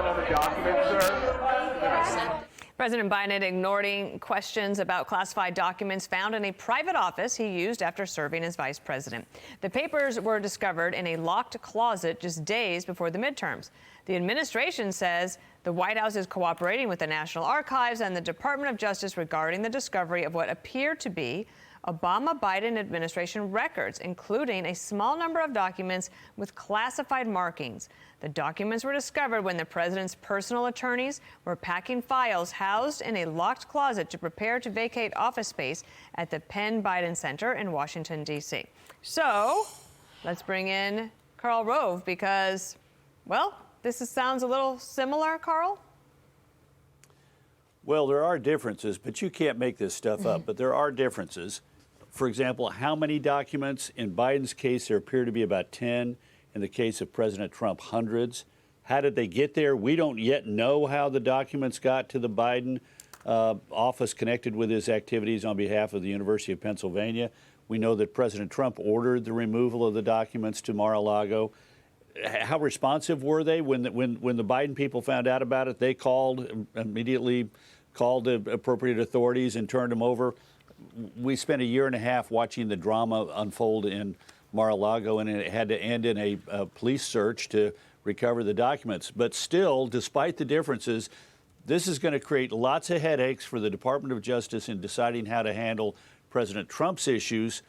on the documents, sir? President Biden ignoring questions about classified documents found in a private office he used after serving as vice president. The papers were discovered in a locked closet just days before the midterms. The administration says the White House is cooperating with the National Archives and the Department of Justice regarding the discovery of what appear to be Obama-Biden administration records, including a small number of documents with classified markings. The documents were discovered when the president's personal attorneys were packing files housed in a locked closet to prepare to vacate office space at the Penn Biden Center in Washington, D.C. So let's bring in Karl Rove because, well, sounds a little similar, Karl? Well, there are differences, but you can't make this stuff up. But there are differences. For example, how many documents? In Biden's case, there appear to be about 10. In the case of President Trump, hundreds. How did they get there? We don't yet know how the documents got to the Biden office connected with his activities on behalf of the University of Pennsylvania. We know that President Trump ordered the removal of the documents to Mar-a-Lago. How responsive were they when the Biden people found out about it? They immediately called the appropriate authorities and turned them over. We spent a year and a half watching the drama unfold in Mar-a-Lago, and it had to end in a police search to recover the documents. But still, despite the differences, this is going to create lots of headaches for the Department of Justice in deciding how to handle President Trump's issues,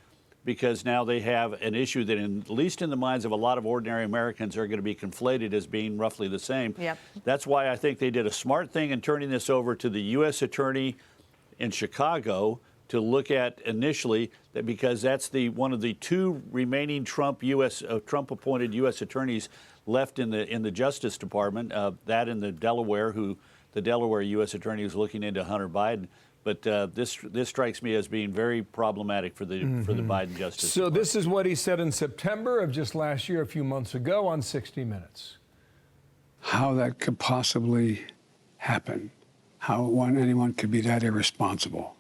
because now they have an issue that, at least in the minds of a lot of ordinary Americans, are going to be conflated as being roughly the same. Yep. That's why I think they did a smart thing in turning this over to the U.S. Attorney in Chicago to look at initially, because that's one of the two remaining Trump-appointed U.S. attorneys left in the Justice Department. That and the Delaware U.S. attorney who's looking into Hunter Biden. But this strikes me as being very problematic for the Biden Justice Department. This is what he said in September of just last year, a few months ago, on 60 Minutes. How that could possibly happen, how anyone could be that irresponsible.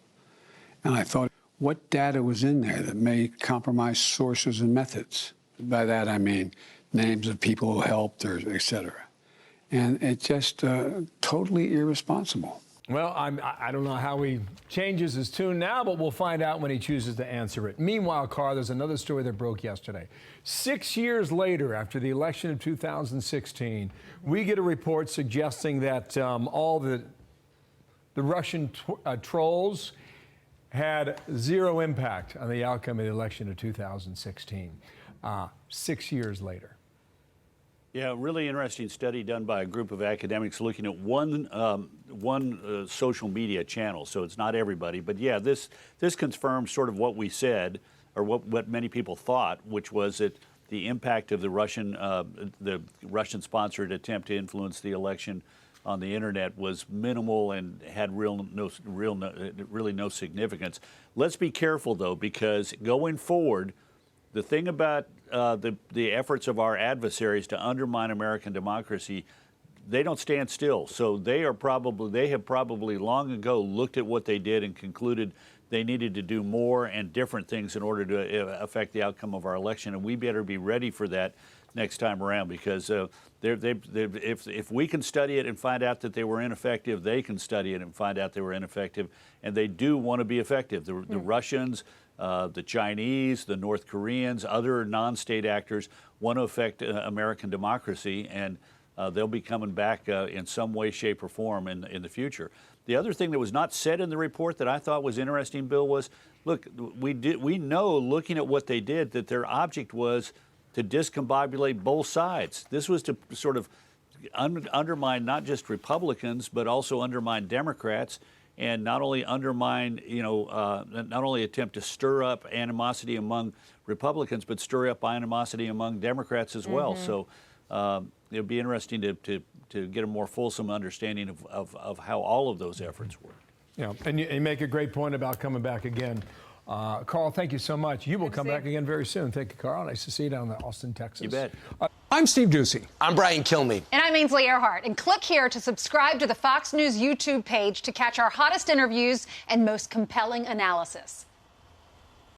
And I thought, what data was in there that may compromise sources and methods? By that, I mean names of people who helped, or et cetera. And it's just totally irresponsible. Well, I don't know how he changes his tune now, but we'll find out when he chooses to answer it. Meanwhile, Karl, there's another story that broke yesterday. 6 years later, after the election of 2016, we get a report suggesting that all the Russian trolls had zero impact on the outcome of the election of 2016, 6 years later. Yeah, really interesting study done by a group of academics looking at one social media channel. So it's not everybody, but yeah, this confirms sort of what we said, or what many people thought, which was that the impact of the Russian-sponsored attempt to influence the election on the internet was minimal and had really no significance. Let's be careful though, because going forward, the thing about the efforts of our adversaries to undermine American democracy, they don't stand still. So they have probably long ago looked at what they did and concluded they needed to do more and different things in order to affect the outcome of our election. And we better be ready for that next time around, because if we can study it and find out that they were ineffective, they can study it and find out they were ineffective. And they do want to be effective. The Russians, the Chinese, the North Koreans, other non-state actors want to affect American democracy, and they'll be coming back in some way, shape, or form in the future. The other thing that was not said in the report that I thought was interesting, Bill, was, look, we know, looking at what they did, that their object was to discombobulate both sides. This was to sort of undermine not just Republicans, but also undermine Democrats, and not only undermine, not only attempt to stir up animosity among Republicans, but stir up animosity among Democrats as well. So it'll be interesting to get a more fulsome understanding of how all of those efforts work. Yeah, and you make a great point about coming back again. Karl, thank you so much. You will come back again very soon. Thank you, Karl. Nice to see you down in Austin, Texas. You bet. I'm Steve Doocy. I'm Brian Kilmeade. And I'm Ainsley Earhart. And click here to subscribe to the Fox News YouTube page to catch our hottest interviews and most compelling analysis.